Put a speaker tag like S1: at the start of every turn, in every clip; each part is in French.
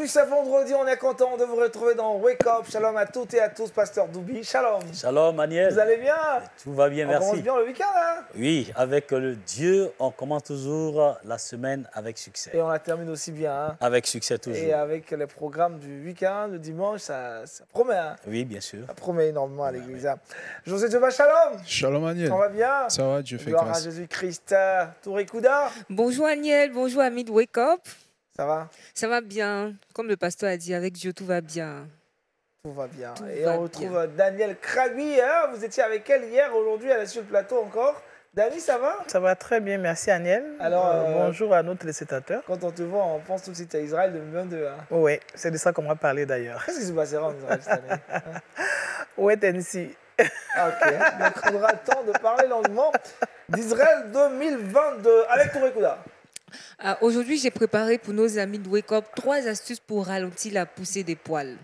S1: Aujourd'hui, c'est vendredi, on est content de vous retrouver dans Wake Up. Shalom à toutes et à tous, Pasteur Doubi. Shalom.
S2: Shalom, Aniel.
S1: Vous allez bien?
S2: Tout va bien, merci.
S1: On commence bien le week-end, hein?
S2: Oui, avec le Dieu, on commence toujours la semaine avec succès.
S1: Et on la termine aussi bien, hein?
S2: Avec succès toujours.
S1: Et avec les programmes du week-end, le dimanche, ça promet, hein?
S2: Oui, bien sûr.
S1: Ça promet énormément à l'église. Hein? José Djeba, shalom.
S3: Shalom, Aniel.
S1: Ça va bien?
S3: Ça va, Dieu fait
S1: grâce.
S3: grâce.
S1: Gloire à Jésus-Christ. Touré Kouda.
S4: Bonjour Aniel, bonjour amis de Wake Up.
S1: Ça va?
S4: Ça va bien. Comme le pasteur a dit, avec Dieu, tout va bien.
S1: Tout va bien.
S4: Tout
S1: et
S4: va
S1: on retrouve
S4: bien.
S1: Daniel Kragui. Hein? Vous étiez avec elle hier, aujourd'hui, elle est sur le plateau encore. Dani, ça va?
S5: Ça va très bien, merci Aniel.
S1: Alors,
S5: bonjour à nos téléspectateurs.
S1: Quand on te voit, on pense tout de suite à Israël 2022. Hein?
S5: Oui, c'est de ça qu'on va parler d'ailleurs.
S1: Qu'est-ce qui se passera en Israël cette année?
S5: Où est Tennessee?
S1: Ok, donc on aura le temps de parler longuement d'Israël 2022 avec Touré Kouda.
S4: Aujourd'hui, j'ai préparé pour nos amis de Wake Up 3 astuces pour ralentir la poussée des poils.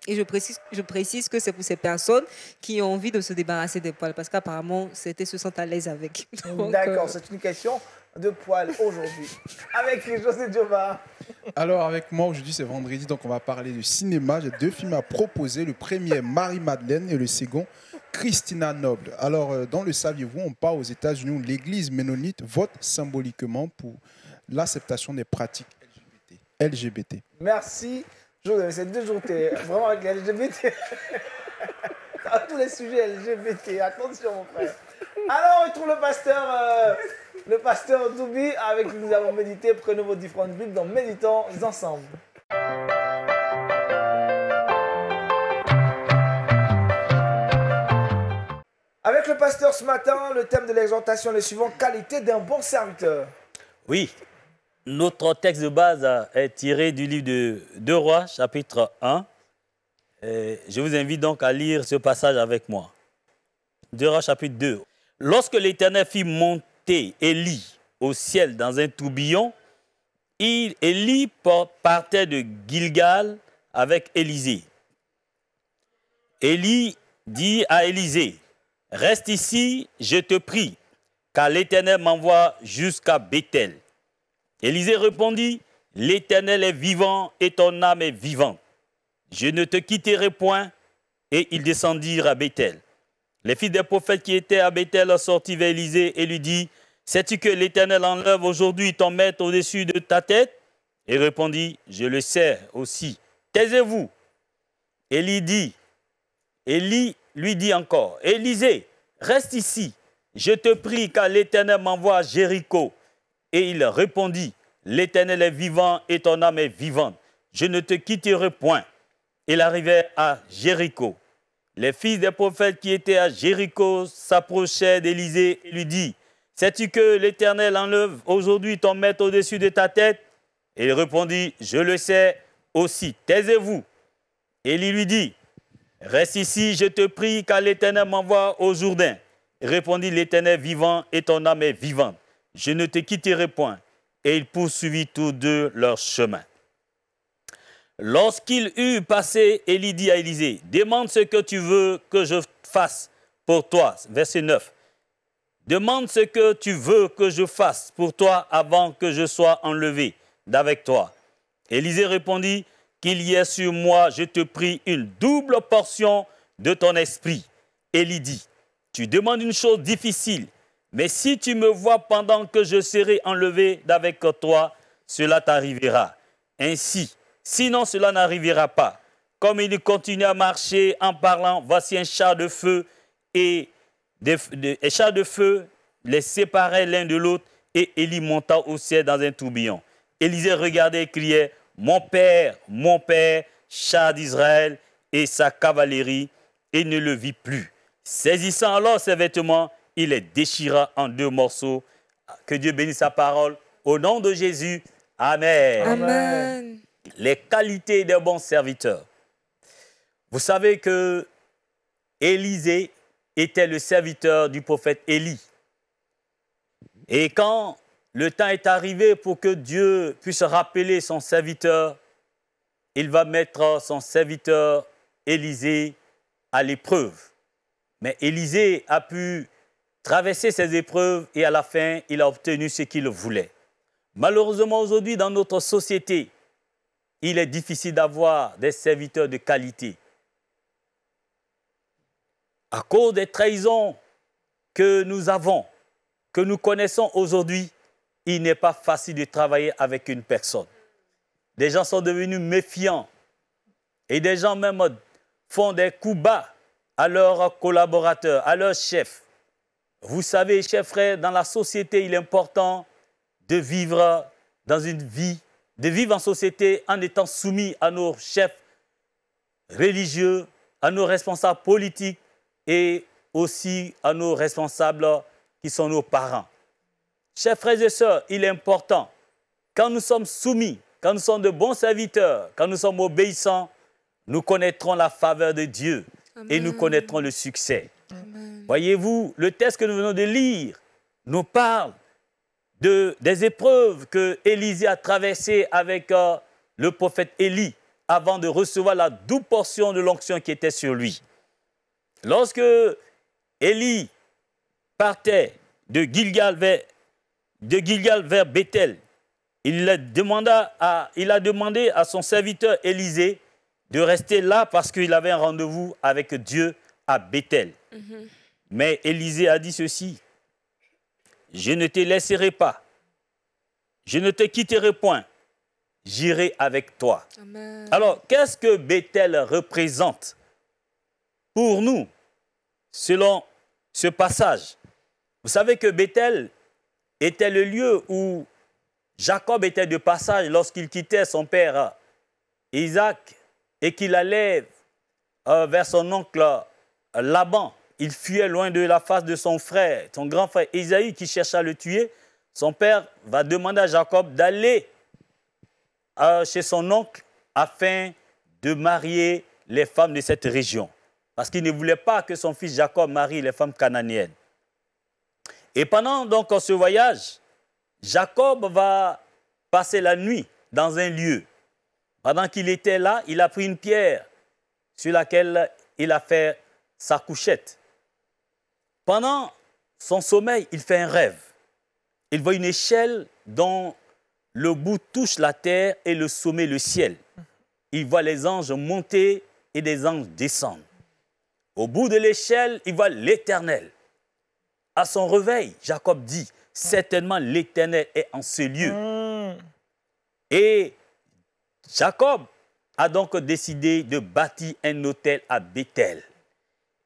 S4: Et je précise que c'est pour ces personnes qui ont envie de se débarrasser des poils, parce qu'apparemment, certains se sentent à l'aise avec.
S1: D'accord, c'est une question de poils aujourd'hui. Avec José Djeba.
S3: Alors, avec moi, aujourd'hui, c'est vendredi, donc on va parler de cinéma. J'ai 2 films à proposer. Le premier, Marie-Madeleine, et le second, Christina Noble. Alors, dans le saviez-vous, on part aux États-Unis où l'église ménonite vote symboliquement pour l'acceptation des pratiques LGBT.
S1: Merci, José. C'est 2 jours, t'es vraiment avec les LGBT. À tous les sujets LGBT. Attention, mon frère. Alors, on retrouve le pasteur Doubi, avec qui nous avons médité. Prenez vos différentes Bibles, donc méditons ensemble. Avec le pasteur ce matin, le thème de l'exhortation est le suivant: qualité d'un bon serviteur.
S2: Oui, notre texte de base est tiré du livre de 2 Rois, chapitre 1. Je vous invite donc à lire ce passage avec moi. 2 Rois, chapitre 2. Lorsque l'Éternel fit monter Élie au ciel dans un tourbillon, Élie partait de Gilgal avec Élisée. Élie dit à Élisée: « Reste ici, je te prie, car l'Éternel m'envoie jusqu'à Béthel. » Élisée répondit: « L'Éternel est vivant et ton âme est vivante. Je ne te quitterai point. » Et ils descendirent à Béthel. Les fils des prophètes qui étaient à Béthel sortirent vers Élisée et lui dirent: « Sais-tu que l'Éternel enlève aujourd'hui ton maître au-dessus de ta tête ?» Il répondit: « Je le sais aussi. Taisez-vous. » Élie lui dit encore: « Élisée, reste ici. Je te prie, car l'Éternel m'envoie à Jéricho. » Et il répondit: « L'Éternel est vivant et ton âme est vivante. Je ne te quitterai point. » Il arrivait à Jéricho. Les fils des prophètes qui étaient à Jéricho s'approchaient d'Élisée et lui dirent: « Sais-tu que l'Éternel enlève aujourd'hui ton maître au-dessus de ta tête ?» Et il répondit: « Je le sais aussi. Taisez-vous. » Élie lui dit: « Reste ici, je te prie, car l'Éternel m'envoie au Jourdain. » Répondit: « L'Éternel vivant et ton âme est vivante. Je ne te quitterai point. » Et ils poursuivirent tous deux leur chemin. Lorsqu'il eut passé, Élie dit à Élisée: « Demande ce que tu veux que je fasse pour toi. » Verset 9. « Demande ce que tu veux que je fasse pour toi avant que je sois enlevé d'avec toi. » Élisée répondit: « Qu'il y ait sur moi, je te prie, une double portion de ton esprit. » Élie dit: « Tu demandes une chose difficile, mais si tu me vois pendant que je serai enlevé d'avec toi, cela t'arrivera. Ainsi, sinon cela n'arrivera pas. » Comme il continue à marcher en parlant, voici un char de feu et un char de feu les séparait l'un de l'autre, et Élie monta au ciel dans un tourbillon. Élisée regardait et criait: « Mon père, char d'Israël et sa cavalerie !» Et ne le vit plus. Saisissant alors ses vêtements, il les déchira en 2 morceaux. Que Dieu bénisse sa parole. Au nom de Jésus, Amen.
S4: Amen.
S2: Les qualités des bons serviteurs. Vous savez que Élisée était le serviteur du prophète Élie. Et quand le temps est arrivé pour que Dieu puisse rappeler son serviteur, il va mettre son serviteur Élisée à l'épreuve. Mais Élisée a pu traverser ces épreuves et à la fin, il a obtenu ce qu'il voulait. Malheureusement, aujourd'hui, dans notre société, il est difficile d'avoir des serviteurs de qualité. À cause des trahisons que nous avons, que nous connaissons aujourd'hui, il n'est pas facile de travailler avec une personne. Des gens sont devenus méfiants et des gens même font des coups bas à leurs collaborateurs, à leurs chefs. Vous savez, chers frères, dans la société, il est important de vivre dans une vie, de vivre en société en étant soumis à nos chefs religieux, à nos responsables politiques et aussi à nos responsables qui sont nos parents. Chers frères et sœurs, il est important, quand nous sommes soumis, quand nous sommes de bons serviteurs, quand nous sommes obéissants, nous connaîtrons la faveur de Dieu. Amen. Et nous connaîtrons le succès. Voyez-vous, le texte que nous venons de lire nous parle des épreuves que Élisée a traversées avec le prophète Élie avant de recevoir la double portion de l'onction qui était sur lui. Lorsque Élie partait de Gilgal vers Bethel, il a demandé à son serviteur Élisée de rester là parce qu'il avait un rendez-vous avec Dieu à Bethel. Mais Élisée a dit ceci: je ne te laisserai pas, je ne te quitterai point, j'irai avec toi. Amen. Alors, qu'est-ce que Bethel représente pour nous, selon ce passage? Vous savez que Bethel était le lieu où Jacob était de passage lorsqu'il quittait son père Isaac et qu'il allait vers son oncle Laban. Il fuyait loin de la face de son frère, son grand frère Ésaü qui cherchait à le tuer. Son père va demander à Jacob d'aller chez son oncle afin de marier les femmes de cette région. Parce qu'il ne voulait pas que son fils Jacob marie les femmes cananéennes. Et pendant donc ce voyage, Jacob va passer la nuit dans un lieu. Pendant qu'il était là, il a pris une pierre sur laquelle il a fait sa couchette. Pendant son sommeil, il fait un rêve. Il voit une échelle dont le bout touche la terre et le sommet le ciel. Il voit les anges monter et des anges descendre. Au bout de l'échelle, il voit l'Éternel. À son réveil, Jacob dit, certainement l'Éternel est en ce lieu. Et Jacob a donc décidé de bâtir un autel à Bethel.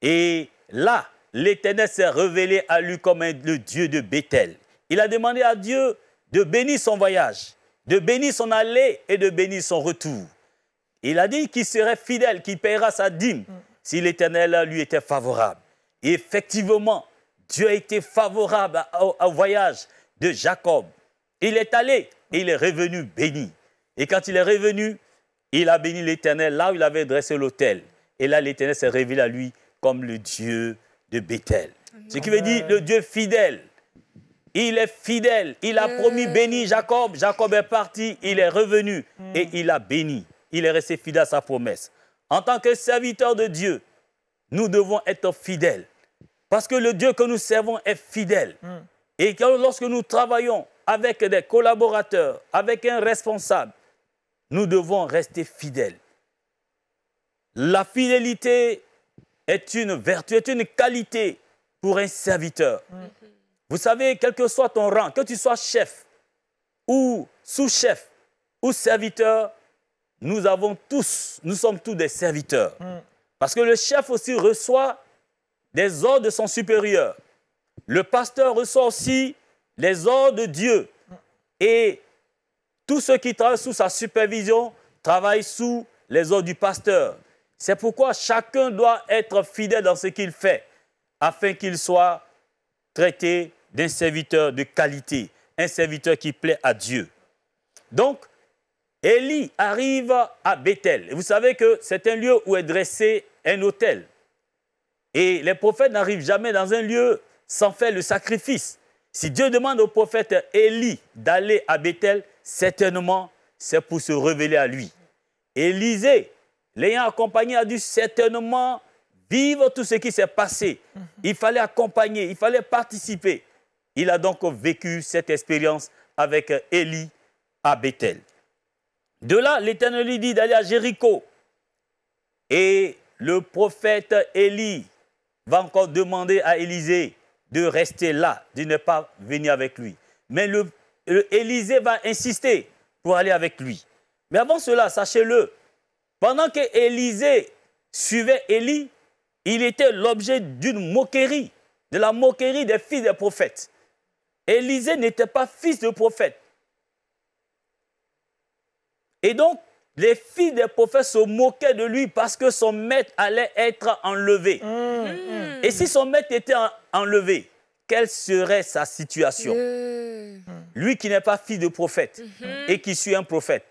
S2: Et là, l'Éternel s'est révélé à lui comme le Dieu de Bethel. Il a demandé à Dieu de bénir son voyage, de bénir son aller et de bénir son retour. Il a dit qu'il serait fidèle, qu'il paiera sa dîme si l'Éternel lui était favorable. Et effectivement, Dieu a été favorable au voyage de Jacob. Il est allé et il est revenu béni. Et quand il est revenu, il a béni l'Éternel là où il avait dressé l'autel. Et là, l'Éternel s'est révélé à lui comme le Dieu de Bethel. Ce qui veut dire le Dieu fidèle. Il est fidèle. Il a promis béni Jacob. Jacob est parti, il est revenu et il a béni. Il est resté fidèle à sa promesse. En tant que serviteur de Dieu, nous devons être fidèles. Parce que le Dieu que nous servons est fidèle. Et lorsque nous travaillons avec des collaborateurs, avec un responsable, nous devons rester fidèles. La fidélité est une vertu, est une qualité pour un serviteur. Vous savez, quel que soit ton rang, que tu sois chef ou sous-chef ou serviteur, nous sommes tous des serviteurs. Parce que le chef aussi reçoit des ordres de son supérieur. Le pasteur reçoit aussi les ordres de Dieu. Et tous ceux qui travaillent sous sa supervision travaillent sous les ordres du pasteur. C'est pourquoi chacun doit être fidèle dans ce qu'il fait, afin qu'il soit traité d'un serviteur de qualité, un serviteur qui plaît à Dieu. Donc, Élie arrive à Bethel. Et vous savez que c'est un lieu où est dressé un autel. Et les prophètes n'arrivent jamais dans un lieu sans faire le sacrifice. Si Dieu demande au prophète Élie d'aller à Bethel, certainement, c'est pour se révéler à lui. Élisée, l'ayant accompagné, a dû certainement vivre tout ce qui s'est passé. Il fallait accompagner, il fallait participer. Il a donc vécu cette expérience avec Élie à Bethel. De là, l'Éternel lui dit d'aller à Jéricho. Et le prophète Élie va encore demander à Élisée de rester là, de ne pas venir avec lui. Mais Élisée va insister pour aller avec lui. Mais avant cela, sachez-le, pendant que Élisée suivait Élie, il était l'objet d'une moquerie, de la moquerie des fils des prophètes. Élisée n'était pas fils de prophète. Et donc, les fils des prophètes se moquaient de lui parce que son maître allait être enlevé. Et si son maître était enlevé, quelle serait sa situation? Lui qui n'est pas fils de prophète et qui suit un prophète,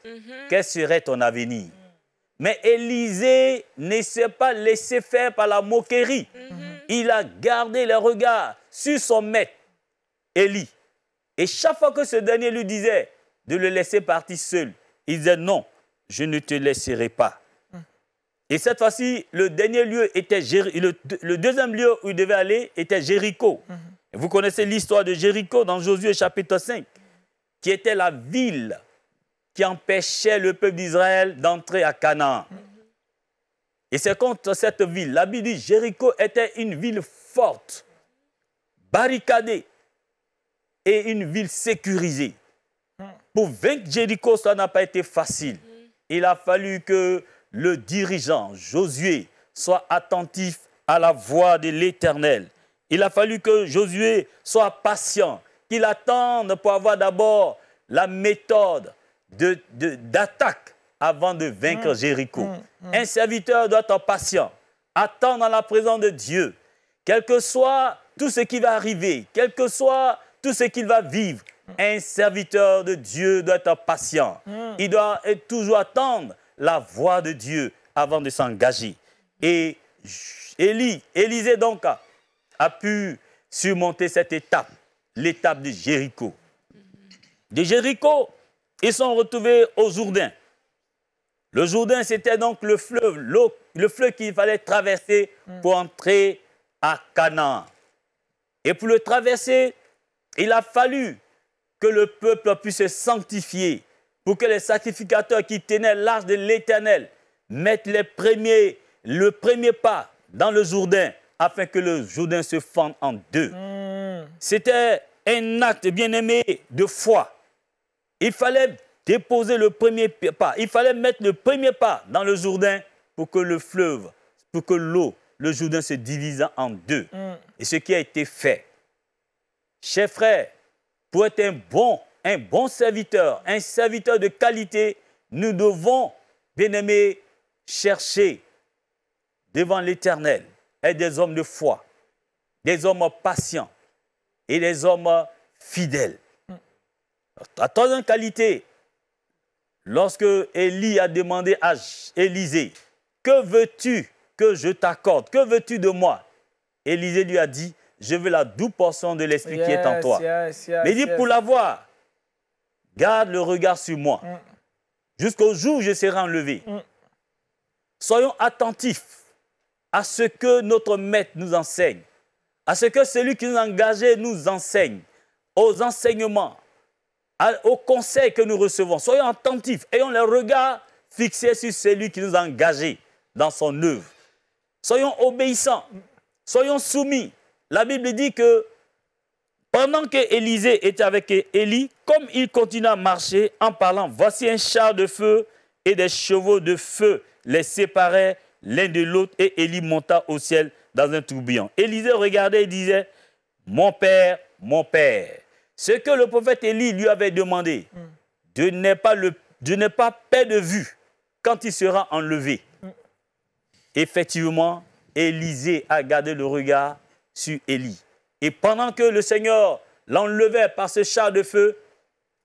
S2: quel serait ton avenir? Mais Élisée ne s'est pas laissé faire par la moquerie. Il a gardé les regards sur son maître, Élie. Et chaque fois que ce dernier lui disait de le laisser partir seul, il disait non, je ne te laisserai pas. Et cette fois-ci, le dernier lieu était le deuxième lieu où il devait aller était Jéricho. Et vous connaissez l'histoire de Jéricho dans Josué chapitre 5, qui était la ville qui empêchait le peuple d'Israël d'entrer à Canaan. Et c'est contre cette ville, la Bible dit Jéricho était une ville forte, barricadée et une ville sécurisée. Pour vaincre Jéricho, ça n'a pas été facile. Il a fallu que le dirigeant, Josué, soit attentif à la voix de l'Éternel. Il a fallu que Josué soit patient, qu'il attende pour avoir d'abord la méthode d'attaque avant de vaincre Jéricho. Un serviteur doit être patient, attendre dans la présence de Dieu, quel que soit tout ce qui va arriver, quel que soit tout ce qu'il va vivre. Un serviteur de Dieu doit être patient. Il doit toujours attendre la voix de Dieu avant de s'engager. Et Élisée donc a pu surmonter cette étape, l'étape de Jéricho. De Jéricho, ils sont retrouvés au Jourdain. Le Jourdain, c'était donc le fleuve qu'il fallait traverser pour entrer à Canaan. Et pour le traverser, il a fallu que le peuple puisse se sanctifier, pour que les sacrificateurs qui tenaient l'arche de l'Éternel mettent le premier pas dans le Jourdain, afin que le Jourdain se fende en deux. C'était un acte, bien-aimé, de foi. Il fallait déposer le premier pas, il fallait mettre le premier pas dans le Jourdain pour que le fleuve, pour que l'eau, le Jourdain se divise en deux. Et ce qui a été fait. Chers frères, pour être un bon serviteur, un serviteur de qualité, nous devons, bien-aimés, chercher devant l'Éternel être des hommes de foi, des hommes patients et des hommes fidèles. La troisième qualité, lorsque Élie a demandé à Élisée, « Que veux-tu que je t'accorde? Que veux-tu de moi ?» Élisée lui a dit, « Je veux la double portion de l'esprit qui est en toi. » Mais il dit, pour l'avoir, garde le regard sur moi, jusqu'au jour où je serai enlevé. Soyons attentifs à ce que notre maître nous enseigne, à ce que celui qui nous a engagés nous enseigne, aux enseignements, aux conseils que nous recevons. Soyons attentifs, ayons le regard fixé sur celui qui nous a engagés dans son œuvre. Soyons obéissants, soyons soumis. La Bible dit que pendant que Élisée était avec Élie, comme il continuait à marcher en parlant, voici un char de feu et des chevaux de feu les séparaient l'un de l'autre, et Élie monta au ciel dans un tourbillon. Élisée regardait et disait, mon père, ce que le prophète Élie lui avait demandé, de ne pas perdre de vue quand il sera enlevé. Effectivement, Élisée a gardé le regard sur Élie. Et pendant que le Seigneur l'enlevait par ce char de feu,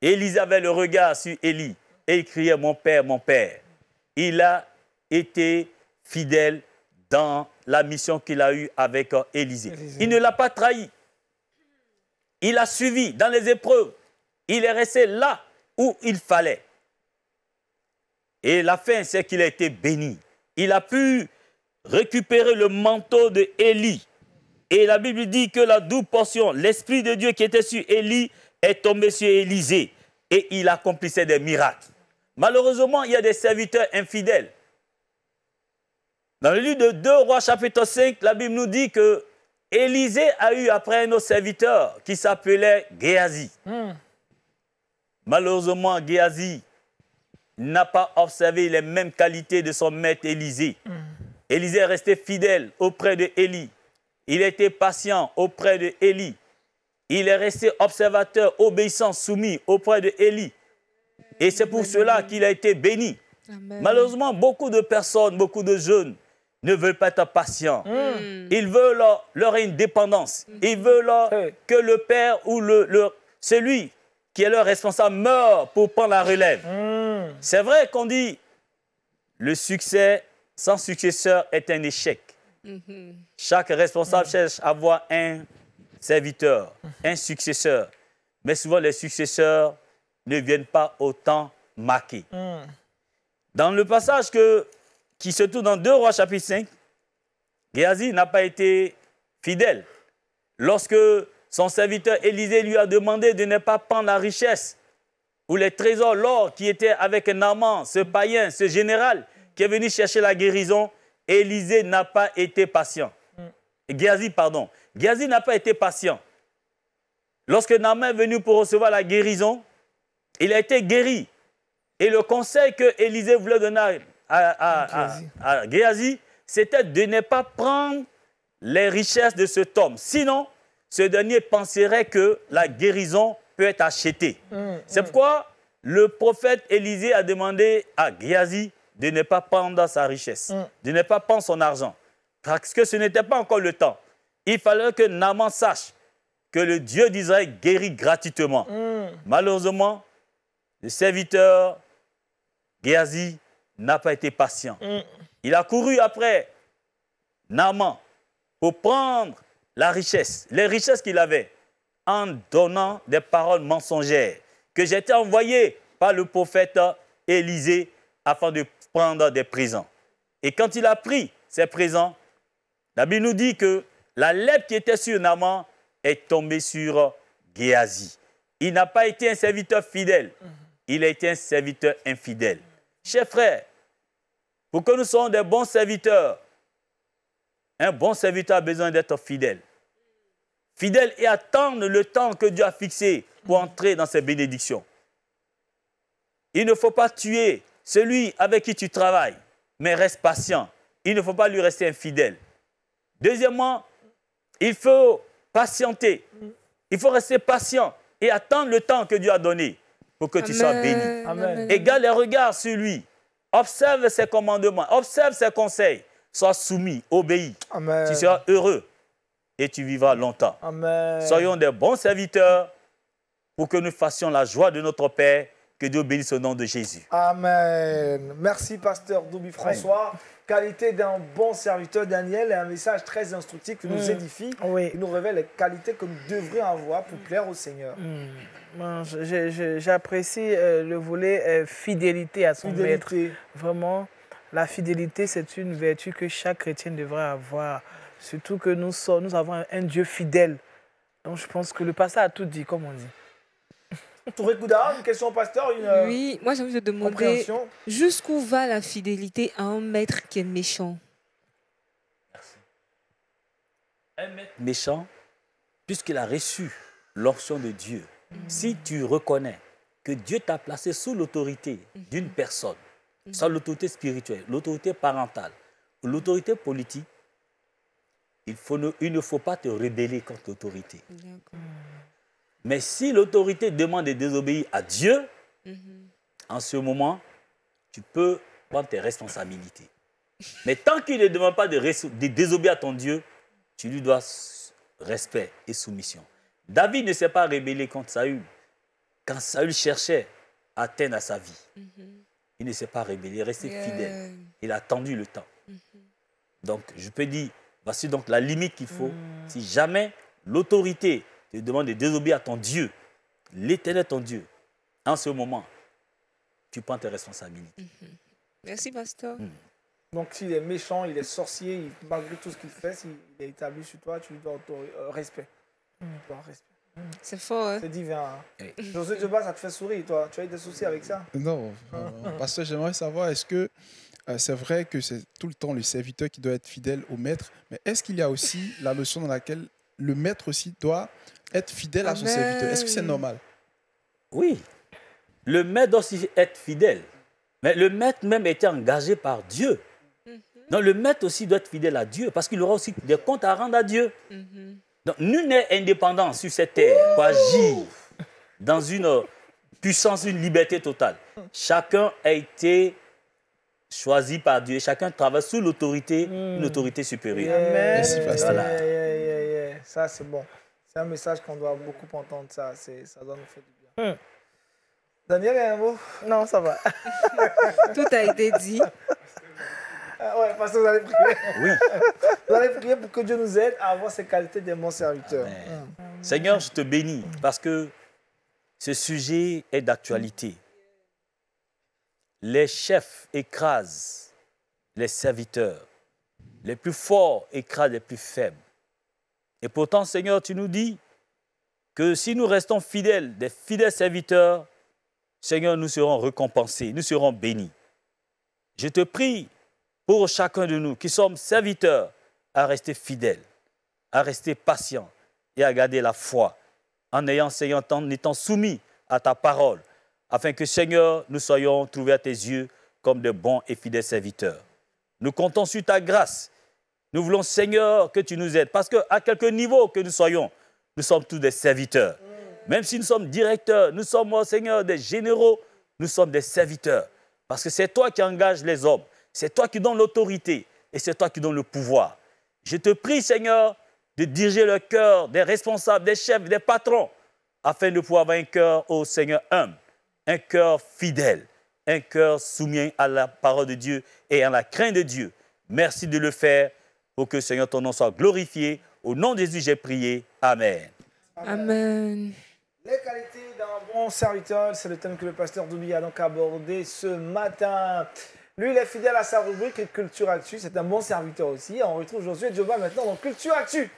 S2: Élisée avait le regard sur Élie et il criait, mon père, mon père. Il a été fidèle dans la mission qu'il a eue avec Élisée. Il ne l'a pas trahi. Il a suivi dans les épreuves. Il est resté là où il fallait. Et la fin, c'est qu'il a été béni. Il a pu récupérer le manteau de Élie. Et la Bible dit que la double portion, l'Esprit de Dieu qui était sur Élie, est tombé sur Élisée. Et il accomplissait des miracles. malheureusement, il y a des serviteurs infidèles. Dans le livre de 2 Rois, chapitre 5, la Bible nous dit que Élisée a eu après un autre serviteur qui s'appelait Géasi. Malheureusement, Géasi n'a pas observé les mêmes qualités de son maître Élisée. Élisée est resté fidèle auprès de Élie. Il était patient auprès de Élie. Il est resté observateur, obéissant, soumis auprès de Élie. Et c'est pour cela qu'il a été béni.
S4: Amen.
S2: Malheureusement, beaucoup de personnes, beaucoup de jeunes ne veulent pas être patients. Ils veulent leur indépendance. Ils veulent que le père ou celui qui est leur responsable meure pour prendre la relève. C'est vrai qu'on dit le succès sans successeur est un échec. Chaque responsable cherche à avoir un serviteur, un successeur. Mais souvent, les successeurs ne viennent pas au temps marqué. Dans le passage qui se trouve dans 2 Rois chapitre 5, Géasi n'a pas été fidèle. Lorsque son serviteur Élisée lui a demandé de ne pas prendre la richesse ou les trésors, l'or qui était avec Naaman, ce païen, ce général qui est venu chercher la guérison, Élisée n'a pas été patient. Géasi n'a pas été patient. Lorsque Naaman est venu pour recevoir la guérison, il a été guéri. Et le conseil que Élisée voulait donner à Géasi, c'était de ne pas prendre les richesses de cet homme. Sinon, ce dernier penserait que la guérison peut être achetée. C'est pourquoi le prophète Élisée a demandé à Géasi de ne pas prendre sa richesse, de ne pas prendre son argent. Parce que ce n'était pas encore le temps. Il fallait que Naaman sache que le Dieu d'Israël guérit gratuitement. Malheureusement, le serviteur Géasi n'a pas été patient. Il a couru après Naaman pour prendre la richesse, les richesses qu'il avait, en donnant des paroles mensongères que j'étais envoyé par le prophète Élisée afin de prendre des présents. Et quand il a pris ces présents, la Bible nous dit que la lèpre qui était sur Naaman est tombée sur Géasi. Il n'a pas été un serviteur fidèle, il a été un serviteur infidèle. Chers frères, pour que nous soyons des bons serviteurs, un bon serviteur a besoin d'être fidèle. Fidèle et attendre le temps que Dieu a fixé pour entrer dans ses bénédictions. Il ne faut pas tuer celui avec qui tu travailles, mais reste patient. Il ne faut pas lui rester infidèle. Deuxièmement, il faut patienter. Il faut rester patient et attendre le temps que Dieu a donné pour que tu sois béni.
S5: Amen.
S2: Et garde les regards sur lui. Observe ses commandements, observe ses conseils. Sois soumis, obéis.
S5: Amen.
S2: Tu seras heureux et tu vivras longtemps.
S5: Amen.
S2: Soyons des bons serviteurs pour que nous fassions la joie de notre Père. Que Dieu bénisse au nom de Jésus.
S1: Amen. Merci, pasteur Doubi François. Qualité d'un bon serviteur, Daniel, et un message très instructif qui nous édifie,
S5: Oui.
S1: qui nous révèle les qualités que nous devrions avoir pour plaire au Seigneur.
S5: Bon, j'apprécie le volet fidélité à son maître.
S1: Fidélité.
S5: Vraiment, la fidélité, c'est une vertu que chaque chrétien devrait avoir. Surtout que nous avons un Dieu fidèle. Donc je pense que le passé a tout dit, comme on dit.
S1: Touré Kouda, une question au pasteur, une
S4: Oui, moi j'ai envie de demander
S1: compréhension.
S4: jusqu'où va la fidélité à un maître qui est méchant?
S2: Un maître méchant, puisqu'il a reçu l'onction de Dieu, si tu reconnais que Dieu t'a placé sous l'autorité d'une personne, soit l'autorité spirituelle, l'autorité parentale ou l'autorité politique, il ne faut pas te rebeller contre l'autorité.
S4: D'accord.
S2: Mais si l'autorité demande de désobéir à Dieu, en ce moment, tu peux prendre tes responsabilités. Mais tant qu'il ne demande pas de désobéir à ton Dieu, tu lui dois respect et soumission. David ne s'est pas rébellé contre Saül. Quand Saül cherchait à atteindre à sa vie, il ne s'est pas rébellé, il est resté fidèle. Il a attendu le temps. Donc, je peux dire, voici donc la limite qu'il faut. Si jamais l'autorité te demande de désobéir à ton Dieu, l'Éternel ton Dieu, en ce moment, tu prends tes responsabilités.
S4: Merci, pasteur.
S1: Donc s'il est méchant, il est sorcier, malgré tout ce qu'il fait, s'il est établi sur toi, tu lui dois respect. Tu dois respect.
S4: C'est fort, hein?
S1: C'est divin. Hein. José Joba, ça te fait sourire, toi. Tu as eu des soucis avec ça?
S3: Non, pasteur, j'aimerais savoir, est-ce que c'est vrai que c'est tout le temps le serviteur qui doit être fidèle au maître, mais est-ce qu'il y a aussi la notion dans laquelle le maître aussi doit être fidèle à son serviteur? Est-ce que c'est normal?
S2: Oui. Le maître doit aussi être fidèle. Mais le maître même était engagé par Dieu. Donc le maître aussi doit être fidèle à Dieu parce qu'il aura aussi des comptes à rendre à Dieu. Donc nul n'est indépendant sur cette terre pour agir dans une puissance, une liberté totale. Chacun a été choisi par Dieu. Chacun travaille sous l'autorité, une autorité supérieure.
S3: Merci, pasteur.
S1: Voilà. Ça, c'est bon. C'est un message qu'on doit beaucoup entendre. Ça doit nous faire du bien. Daniel, il y a un mot?
S5: Non, ça va.
S4: Tout a été dit.
S1: Ouais, parce que vous allez prier.
S2: Oui.
S1: Vous allez prier pour que Dieu nous aide à avoir ces qualités de bons serviteurs.
S2: Seigneur, je te bénis parce que ce sujet est d'actualité. Les chefs écrasent les serviteurs. Les plus forts écrasent les plus faibles. Et pourtant, Seigneur, tu nous dis que si nous restons fidèles, des fidèles serviteurs, Seigneur, nous serons récompensés, nous serons bénis. Je te prie pour chacun de nous qui sommes serviteurs à rester fidèles, à rester patients et à garder la foi en étant soumis à ta parole, afin que, Seigneur, nous soyons trouvés à tes yeux comme de bons et fidèles serviteurs. Nous comptons sur ta grâce. Nous voulons, Seigneur, que tu nous aides, parce qu'à quelque niveau que nous soyons, nous sommes tous des serviteurs. Même si nous sommes directeurs, nous sommes, Seigneur, des généraux, nous sommes des serviteurs. Parce que c'est toi qui engages les hommes, c'est toi qui donnes l'autorité et c'est toi qui donnes le pouvoir. Je te prie, Seigneur, de diriger le cœur des responsables, des chefs, des patrons, afin de pouvoir avoir un cœur, ô Seigneur, humble, un cœur fidèle, un cœur soumis à la parole de Dieu et à la crainte de Dieu. Merci de le faire pour que, Seigneur, ton nom soit glorifié. Au nom de Jésus, j'ai prié. Amen.
S4: Amen.
S1: Les qualités d'un bon serviteur, c'est le thème que le pasteur Doubi a donc abordé ce matin. Lui, il est fidèle à sa rubrique Culture Actu. C'est un bon serviteur aussi. On retrouve Josué Joba maintenant dans Culture Actu.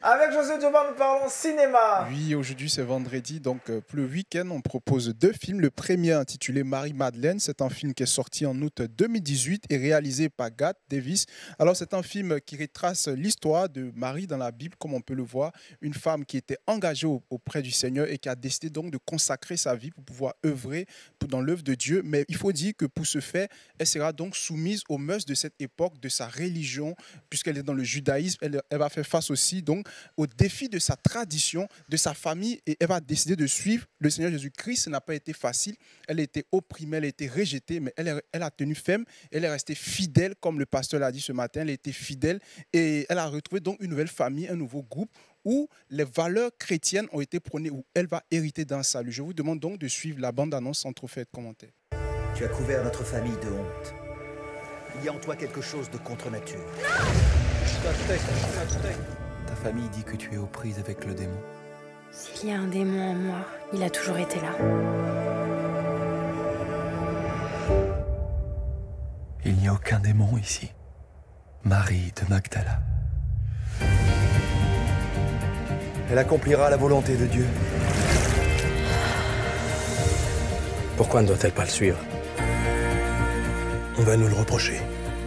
S1: Avec Josué Joba, nous parlons cinéma.
S3: Oui, aujourd'hui c'est vendredi, donc pour le week-end, on propose 2 films. Le premier intitulé Marie-Madeleine, c'est un film qui est sorti en août 2018 et réalisé par Garth Davis. Alors c'est un film qui retrace l'histoire de Marie dans la Bible, comme on peut le voir, une femme qui était engagée auprès du Seigneur et qui a décidé donc de consacrer sa vie pour pouvoir œuvrer dans l'œuvre de Dieu. Mais il faut dire que pour ce faire, elle sera donc soumise aux mœurs de cette époque, de sa religion, puisqu'elle est dans le judaïsme. Elle va faire face aussi donc au défi de sa tradition, de sa famille, et elle va décider de suivre le Seigneur Jésus-Christ. Ça n'a pas été facile. Elle a été opprimée, elle a été rejetée, mais elle a tenu ferme. Elle est restée fidèle, comme le pasteur l'a dit ce matin. Elle a été fidèle et elle a retrouvé donc une nouvelle famille, un nouveau groupe où les valeurs chrétiennes ont été prônées, où elle va hériter d'un salut. Je vous demande donc de suivre la bande-annonce sans trop faire de commentaires.
S6: Tu as couvert notre famille de honte. Il y a en toi quelque chose de contre-nature. Ta famille dit que tu es aux prises avec le démon.
S7: S'il y a un démon en moi, il a toujours été là.
S6: Il n'y a aucun démon ici. Marie de Magdala. Elle accomplira la volonté de Dieu.
S8: Pourquoi ne doit-elle pas le suivre? On va nous le reprocher.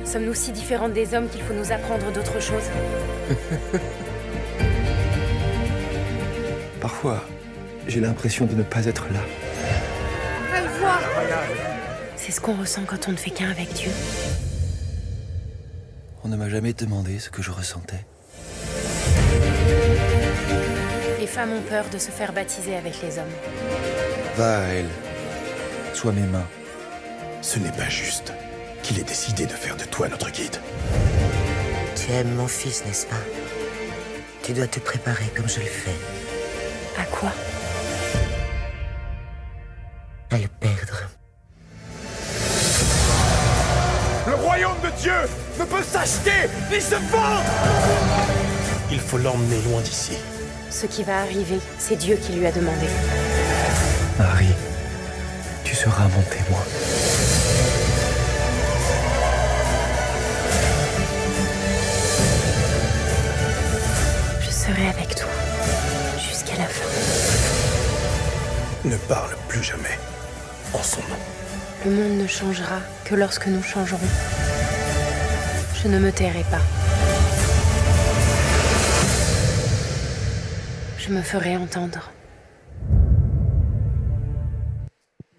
S7: Sommes-nous si différentes des hommes qu'il faut nous apprendre d'autres choses?
S6: Parfois, j'ai l'impression de ne pas être là.
S7: On va le voir. C'est ce qu'on ressent quand on ne fait qu'un avec Dieu.
S6: On ne m'a jamais demandé ce que je ressentais.
S7: Les femmes ont peur de se faire baptiser avec les hommes.
S6: Va à elle. Sois mes mains.
S8: Ce n'est pas juste qu'il ait décidé de faire de toi notre guide.
S9: Tu aimes mon fils, n'est-ce pas? Tu dois te préparer comme je le fais.
S7: À quoi?
S9: À le perdre.
S8: Le royaume de Dieu ne peut s'acheter ni se vendre. Il faut l'emmener loin d'ici.
S7: Ce qui va arriver, c'est Dieu qui lui a demandé.
S6: Marie, tu seras mon témoin.
S7: serai avec toi jusqu'à la fin.
S8: Ne parle plus jamais en son nom.
S7: Le monde ne changera que lorsque nous changerons. Je ne me tairai pas. Je me ferai entendre.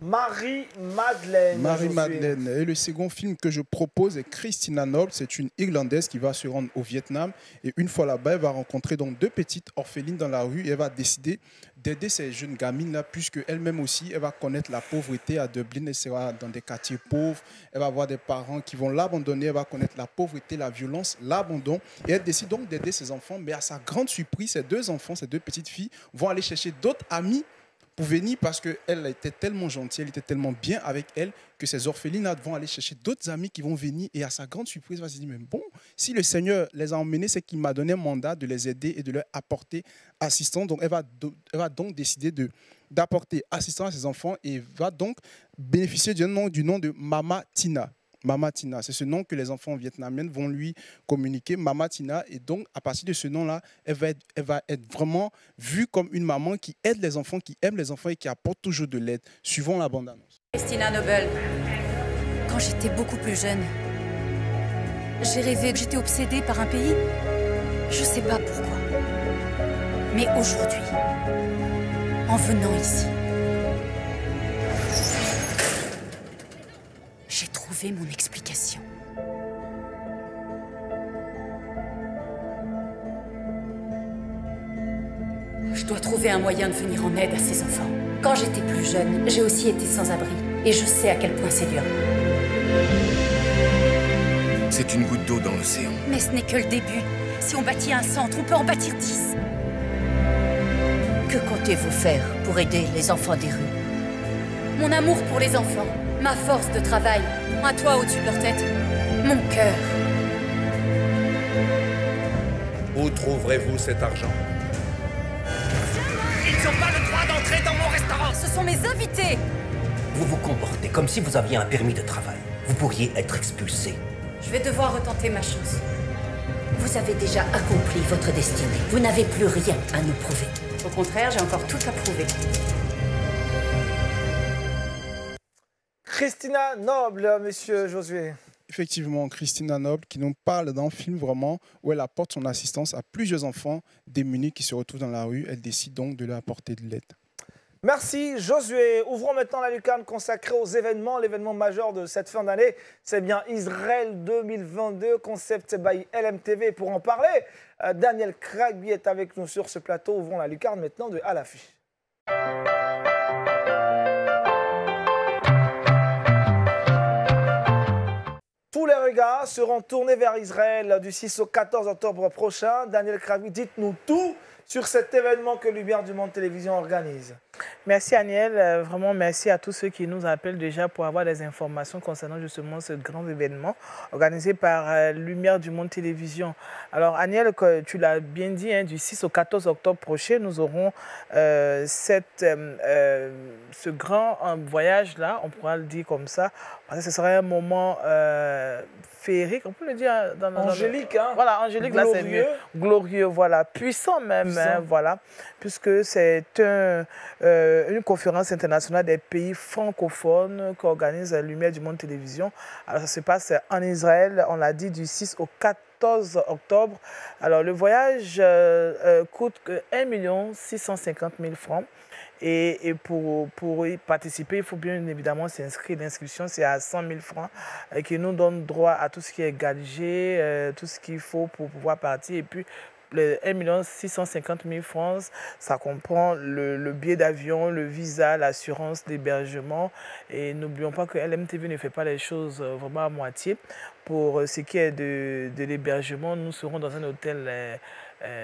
S1: Marie-Madeleine.
S3: Marie-Madeleine. Et le second film que je propose est Christina Noble. C'est une Irlandaise qui va se rendre au Vietnam. Et une fois là-bas, elle va rencontrer donc deux petites orphelines dans la rue. Et elle va décider d'aider ces jeunes gamines-là, puisque elle-même aussi, elle va connaître la pauvreté à Dublin. Elle sera dans des quartiers pauvres. Elle va avoir des parents qui vont l'abandonner. Elle va connaître la pauvreté, la violence, l'abandon. Et elle décide donc d'aider ses enfants. Mais à sa grande surprise, ces deux enfants, ces deux petites filles, vont aller chercher d'autres amis pour venir parce qu'elle était tellement gentille, elle était tellement bien avec elle que ces orphelines vont aller chercher d'autres amis qui vont venir et à sa grande surprise, elle va se dire, mais bon, si le Seigneur les a emmenés, c'est qu'il m'a donné un mandat de les aider et de leur apporter assistance. Donc, elle va donc décider d'apporter assistance à ses enfants et va donc bénéficier du nom de Mama Tina. Mama Tina, c'est ce nom que les enfants vietnamiens vont lui communiquer, Mama Tina. Et donc, à partir de ce nom-là, elle va être vraiment vue comme une maman qui aide les enfants, qui aime les enfants et qui apporte toujours de l'aide, suivant la bande-annonce.
S10: Christina Noble, quand j'étais beaucoup plus jeune, j'ai rêvé, j'étais obsédée par un pays. Je sais pas pourquoi. Mais aujourd'hui, en venant ici, j'ai trouvé mon explication. Je dois trouver un moyen de venir en aide à ces enfants. Quand j'étais plus jeune, j'ai aussi été sans abri. Et je sais à quel point c'est dur.
S11: C'est une goutte d'eau dans l'océan.
S10: Mais ce n'est que le début. Si on bâtit un centre, on peut en bâtir 10.
S12: Que comptez-vous faire pour aider les enfants des rues?
S10: Mon amour pour les enfants, ma force de travail, un toit au-dessus de leur tête, mon cœur.
S11: Où trouverez-vous cet argent?
S8: Ils n'ont pas le droit d'entrer dans mon restaurant.
S10: Ce sont mes invités.
S13: Vous vous comportez comme si vous aviez un permis de travail. Vous pourriez être expulsé.
S10: Je vais devoir retenter ma chance.
S12: Vous avez déjà accompli votre destinée. Vous n'avez plus rien à nous prouver.
S10: Au contraire, j'ai encore tout à prouver.
S1: Christina Noble, monsieur Josué.
S3: Effectivement, Christina Noble qui nous parle d'un film vraiment où elle apporte son assistance à plusieurs enfants démunis qui se retrouvent dans la rue. Elle décide donc de leur apporter de l'aide.
S1: Merci Josué. Ouvrons maintenant la lucarne consacrée aux événements. L'événement majeur de cette fin d'année, c'est bien Israël 2022, concept by LMTV. Pour en parler, Daniel Kragby est avec nous sur ce plateau. Ouvrons la lucarne maintenant de À l'affiche. Tous les regards seront tournés vers Israël du 6 au 14 octobre prochain. Daniel Kragby, dites-nous tout sur cet événement que Lumière du Monde Télévision organise.
S5: Merci Aniel, vraiment merci à tous ceux qui nous appellent déjà pour avoir des informations concernant justement ce grand événement organisé par Lumière du Monde Télévision. Alors Aniel, tu l'as bien dit, hein, du 6 au 14 octobre prochain, nous aurons ce grand voyage-là, on pourra le dire comme ça, parce que ce serait un moment féerique, on peut le dire
S1: angélique, hein?
S5: Voilà, angélique, là c'est mieux. Glorieux, voilà, puissant même, puissant. Hein, voilà, puisque c'est une conférence internationale des pays francophones qu'organise la Lumière du Monde Télévision. Alors ça se passe en Israël, on l'a dit, du 6 au 14 octobre. Alors le voyage coûte 1 650 000 francs. Et pour y participer, il faut bien évidemment s'inscrire. L'inscription, c'est à 100 000 francs qui nous donne droit à tout ce qui est gadget, tout ce qu'il faut pour pouvoir partir. Et puis, le 1 650 000 francs, ça comprend le billet d'avion, le visa, l'assurance, l'hébergement. Et n'oublions pas que LMTV ne fait pas les choses vraiment à moitié. Pour ce qui est de l'hébergement, nous serons dans un hôtel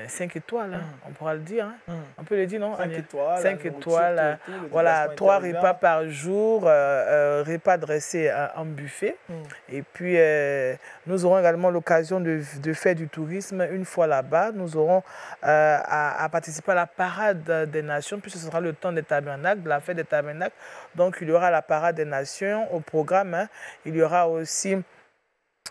S5: 5 étoiles, hein, on pourra le dire. Hein. On peut le dire, non?
S1: 5 étoiles.
S5: 5 étoiles, voilà, 3 repas par jour, repas dressés en buffet. Et puis, nous aurons également l'occasion de faire du tourisme une fois là-bas. Nous aurons à participer à la parade des nations, puisque ce sera le temps des tabernacles, de la fête des tabernacles. Donc, il y aura la parade des nations au programme. Hein. Il y aura aussi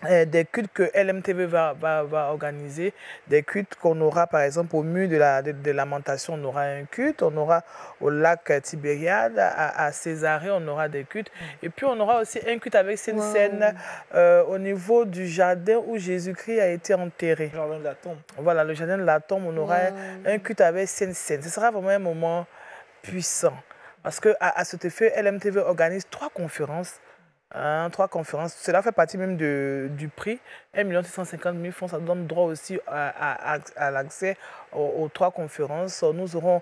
S5: des cultes que LMTV va organiser, des cultes qu'on aura par exemple au mur de Lamentation, on aura un culte, on aura au lac Tibériade, à Césarée, on aura des cultes, et puis on aura aussi un culte avec une scène au niveau du jardin où Jésus-Christ a été enterré.
S1: Le jardin de la tombe.
S5: Voilà, le jardin de la tombe, on aura un culte avec scène. Ce sera vraiment un moment puissant, parce qu'à cet effet, LMTV organise 3 conférences. 3 conférences, cela fait partie même du prix. 1 650 000 francs, ça donne droit aussi à l'accès aux 3 conférences. Nous aurons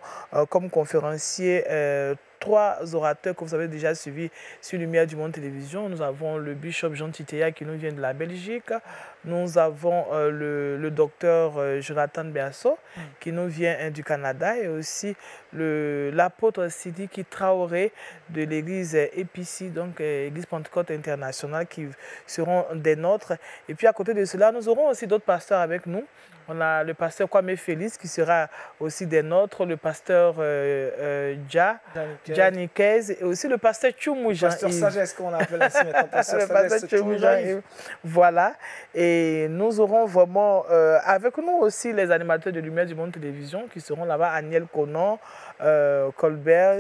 S5: comme conférenciers 3 orateurs que vous avez déjà suivis sur Lumière du Monde Télévision. Nous avons le bishop Jean Titéa qui nous vient de la Belgique. Nous avons le docteur Jonathan Beasso qui nous vient du Canada, et aussi l'apôtre Sidiki Traoré de l'église EPC, donc église Pentecôte internationale, qui seront des nôtres. Et puis à côté de cela, nous aurons aussi d'autres pasteurs avec nous. On a le pasteur Kwame Félix qui sera aussi des nôtres, le pasteur Gianni Kez, et aussi le pasteur Tchoumou Jean-Yves.
S1: Pasteur Sagesse, qu'on appelle ainsi maintenant.
S5: Le pasteur Tchoumou Jean-Yves. Voilà. Et nous aurons vraiment avec nous aussi les animateurs de Lumière du Monde Télévision qui seront là-bas, Aniel Conan, Colbert.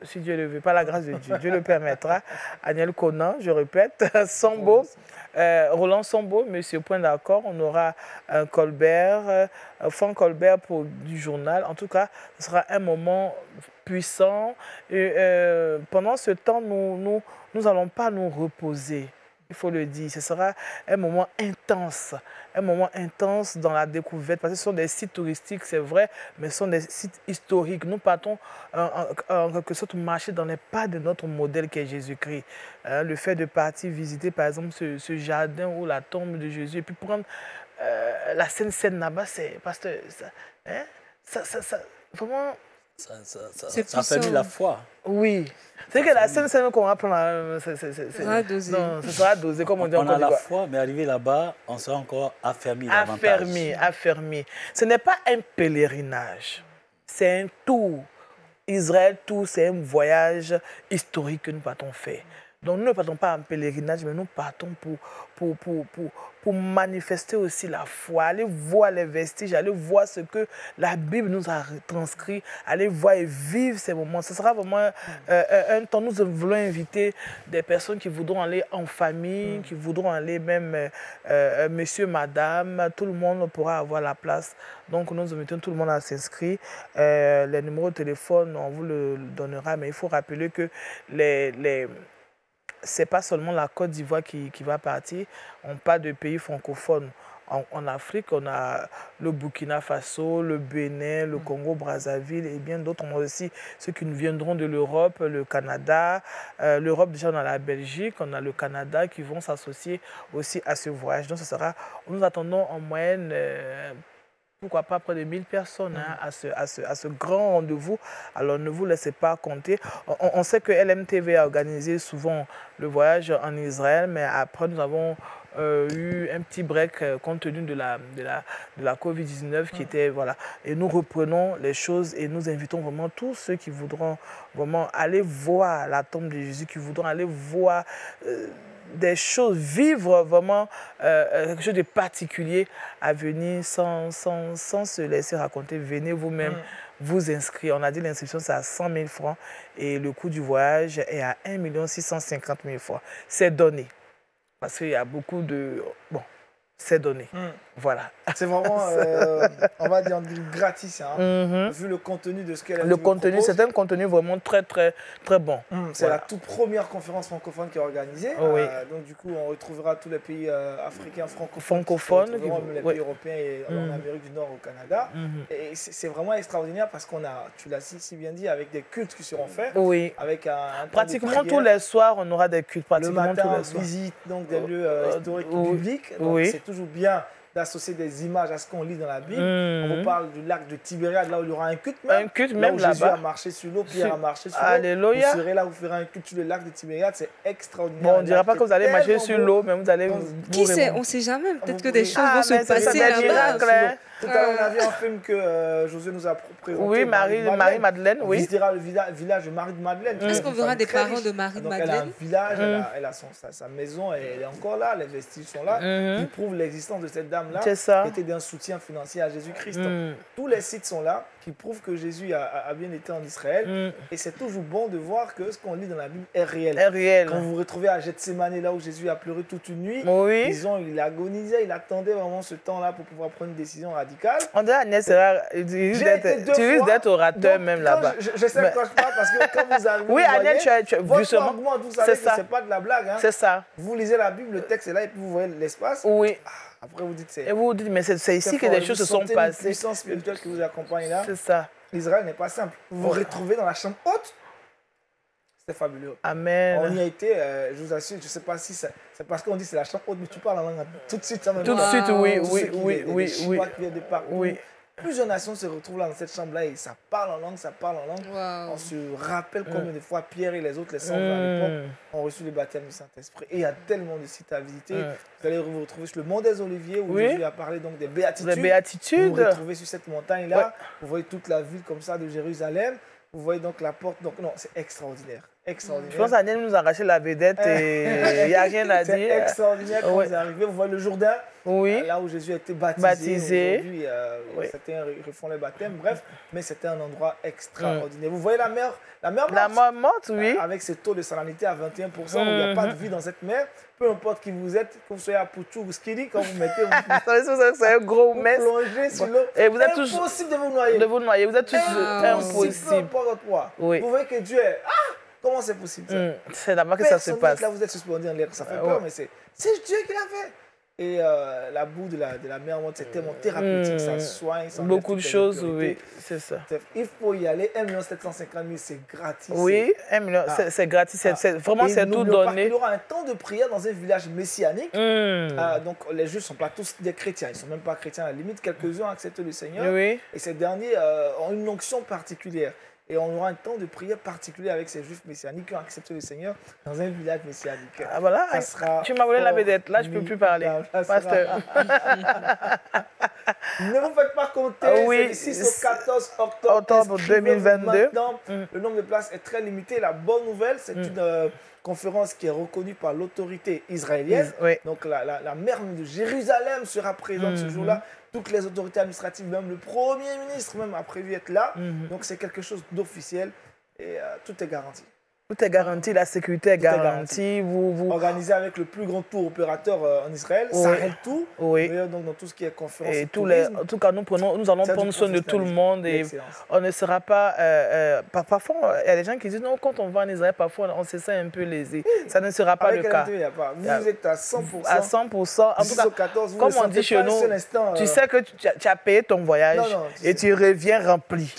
S5: Si Dieu le veut, pas la grâce de Dieu, Dieu le permettra. Aniel Conan, je répète, Sambo, Roland Sambo, Monsieur Point d'accord, on aura Colbert, Franck Colbert pour du journal. En tout cas, ce sera un moment puissant. Et pendant ce temps, nous n'allons pas nous reposer. Il faut le dire, ce sera un moment intense dans la découverte, parce que ce sont des sites touristiques, c'est vrai, mais ce sont des sites historiques. Nous partons en quelque sorte marcher dans les pas de notre modèle qui est Jésus-Christ. Le fait de partir visiter par exemple ce jardin ou la tombe de Jésus, et puis prendre la scène là-bas, c'est pasteur, vraiment...
S2: Ça fait de la foi.
S5: Oui. C'est que la scène qu'on va prendre, ce sera dosé, comme on dit en Côte d'Ivoire.
S2: On a la foi, mais arrivé là-bas, on sera encore affermi davantage.
S5: Affermi. Ce n'est pas un pèlerinage, c'est un tour. Israël, tout, c'est un voyage historique que nous partons faire. Donc nous ne partons pas en pèlerinage, mais nous partons pour manifester aussi la foi, aller voir les vestiges, aller voir ce que la Bible nous a transcrit, aller voir et vivre ces moments. Ce sera vraiment un temps. Nous voulons inviter des personnes qui voudront aller en famille, qui voudront aller même monsieur, madame, tout le monde pourra avoir la place. Donc nous invitons tout le monde à s'inscrire. Les numéros de téléphone, on vous le donnera, mais il faut rappeler que ce n'est pas seulement la Côte d'Ivoire qui va partir. On parle de pays francophones. En Afrique, on a le Burkina Faso, le Bénin, le Congo-Brazzaville et bien d'autres. On a aussi ceux qui nous viendront de l'Europe, le Canada. L'Europe, déjà, on a la Belgique, on a le Canada qui vont s'associer aussi à ce voyage. Donc, nous attendons en moyenne... pourquoi pas près de 1000 personnes à ce grand rendez-vous. Alors ne vous laissez pas compter. On sait que LMTV a organisé souvent le voyage en Israël, mais après nous avons eu un petit break compte tenu de la Covid-19 qui était, voilà. Et nous reprenons les choses et nous invitons vraiment tous ceux qui voudront vraiment aller voir la tombe de Jésus, qui voudront aller voir... des choses, vivre vraiment quelque chose de particulier, à venir sans se laisser raconter. Venez vous-même vous inscrire. On a dit l'inscription c'est à 100 000 francs et le coût du voyage est à 1 650 000 francs. C'est donné. Parce qu'il y a beaucoup de... Bon, c'est donné. Voilà.
S1: C'est vraiment, on va dire, gratis, hein, vu le contenu de ce qu'elle a dit.
S5: Le contenu, c'est un contenu vraiment très, très, très bon.
S1: C'est la toute première conférence francophone qui est organisée.
S5: Oui.
S1: Donc, du coup, on retrouvera tous les pays africains francophones. Les pays européens et en Amérique du Nord, au Canada. Et c'est vraiment extraordinaire parce qu'on a, tu l'as si bien dit, avec des cultes qui seront faits.
S5: Oui.
S1: Avec
S5: pratiquement tous les soirs, on aura des cultes. Pratiquement
S1: le matin,
S5: tous les soirs.
S1: Visite donc, des lieux historiques bibliques.
S5: Oui.
S1: C'est toujours bien d'associer des images à ce qu'on lit dans la Bible. On vous parle du lac de Tibériade, là où il y aura un culte même.
S5: Un culte
S1: là
S5: même
S1: où
S5: là-bas.
S1: Jésus a marché sur l'eau, Pierre a marché sur l'eau.
S5: Alléluia.
S1: Vous serez là, vous ferez un culte sur le lac de Tibériade, c'est extraordinaire.
S5: Bon, on ne dira pas que vous allez marcher sur l'eau, mais vous allez...
S4: Qui sait, on ne sait jamais, peut-être que des choses vont se passer là-bas.
S1: Tout à l'heure, on a vu un film que Josué nous a présenté.
S5: Oui, Marie-Madeleine, oui.
S1: On visitera le village de Marie-Madeleine.
S4: Est-ce qu'on verra des parents de Marie-Madeleine?
S1: Elle a un village, elle a sa maison, elle est encore là, les vestiges sont là. Qui prouvent l'existence de cette dame-là, qui était d'un soutien financier à Jésus-Christ. Tous les sites sont là, qui prouvent que Jésus a bien été en Israël. Et c'est toujours bon de voir que ce qu'on lit dans la Bible est réel. Quand vous vous retrouvez à Gethsémane, là où Jésus a pleuré toute une nuit, disons, il agonisait, il attendait vraiment ce temps-là pour pouvoir prendre une décision radicale.
S5: On dirait Agnès Serra, tu risques d'être orateur même là-bas.
S1: Je sais de quoi je parle parce que quand vous arrivez,
S5: oui, Agnès,
S1: votre argument, vous savez que c'est pas de la blague. Hein.
S5: C'est ça.
S1: Vous lisez la Bible, le texte est là et puis vous voyez l'espace.
S5: Oui.
S1: Après, vous dites c'est.
S5: Et vous vous dites, mais c'est ici que des choses se sont passées.
S1: C'est une puissance spirituelle qui vous accompagne là.
S5: C'est ça.
S1: Israël n'est pas simple. Vous vous retrouvez dans la chambre haute. C'est fabuleux.
S5: Amen.
S1: On y a été, je vous assure, je ne sais pas si c'est parce qu'on dit c'est la chambre haute, mais tu parles en langue tout de suite.
S5: Tout de suite, oui.
S1: Plusieurs nations se retrouvent là dans cette chambre-là et ça parle en langue. On se rappelle combien de fois Pierre et les autres, les saints à l'époque, ont reçu le baptême du Saint-Esprit. Et il y a tellement de sites à visiter. Vous allez vous retrouver sur le mont des Oliviers où Jésus a parlé donc des béatitudes. Vous vous retrouvez sur cette montagne-là. Vous voyez toute la ville comme ça de Jérusalem. Vous voyez donc la porte. Donc non, c'est extraordinaire.
S5: Je pense qu'Aniel nous a arraché la vedette et il n'y a rien à dire.
S1: C'est extraordinaire quand vous arrivez. Vous voyez le Jourdain, là où Jésus a été baptisé. Aujourd'hui, certains refont le baptême. Bref, mais c'était un endroit extraordinaire. Vous voyez la mer morte.
S5: La mer morte, oui.
S1: Avec ses taux de salinité à 21%, où il n'y a pas de vie dans cette mer. Peu importe qui vous êtes, que vous soyez à Pouchou ou Skidi, quand vous mettez...
S5: c'est un gros mess.
S1: Vous plongez sur l'eau.
S5: Et vous êtes tous...
S1: impossible de vous noyer.
S5: Vous êtes tous impossible.
S1: Peu importe votre poids. Vous voyez que Dieu est... Comment c'est possible ça?
S5: C'est là-bas que ça se passe.
S1: Là, vous êtes suspendu en l'air, ça fait peur, mais c'est Dieu qui l'a fait. Et la boue de la mer morte, c'est tellement thérapeutique, ça soigne. Ça
S5: beaucoup de choses, oui, c'est ça.
S1: Il faut y aller. 1 750 000, c'est gratis.
S5: Oui, 1 million, c'est gratis. Vraiment, c'est tout donné.
S1: Il y aura un temps de prière dans un village messianique. Donc, les Juifs ne sont pas tous des chrétiens. Ils ne sont même pas chrétiens à la limite. Quelques-uns ont accepté le Seigneur.
S5: Oui.
S1: Et ces derniers ont une onction particulière. Et on aura un temps de prière particulier avec ces Juifs messianiques qui ont accepté le Seigneur dans un village messianique.
S5: Ah voilà, tu m'as volé la vedette. Là, je ne peux plus parler. Pasteur.
S1: Ne vous faites pas compter.
S5: Oui.
S1: C'est 6 au 14 octobre
S5: 2022.
S1: Le nombre de places est très limité. La bonne nouvelle, c'est une conférence qui est reconnue par l'autorité israélienne. Donc la mère de Jérusalem sera présente ce jour-là. Toutes les autorités administratives, même le Premier ministre même a prévu être là. Donc c'est quelque chose d'officiel et tout est garanti.
S5: Tout est garanti, la sécurité est garantie. Vous
S1: organisez avec le plus grand tour opérateur en Israël, Sarel Tour. Donc dans tout ce qui est conférence et
S5: en tout cas, nous allons prendre soin de tout le monde et on ne sera pas... parfois, il y a des gens qui disent non, quand on va en Israël, parfois on se sent un peu lésé. Ça ne sera pas le cas.
S1: Vous êtes à 100%.
S5: À 100%. En tout cas,
S1: 14,
S5: comme on dit chez nous, tu sais que tu as payé ton voyage et tu reviens rempli.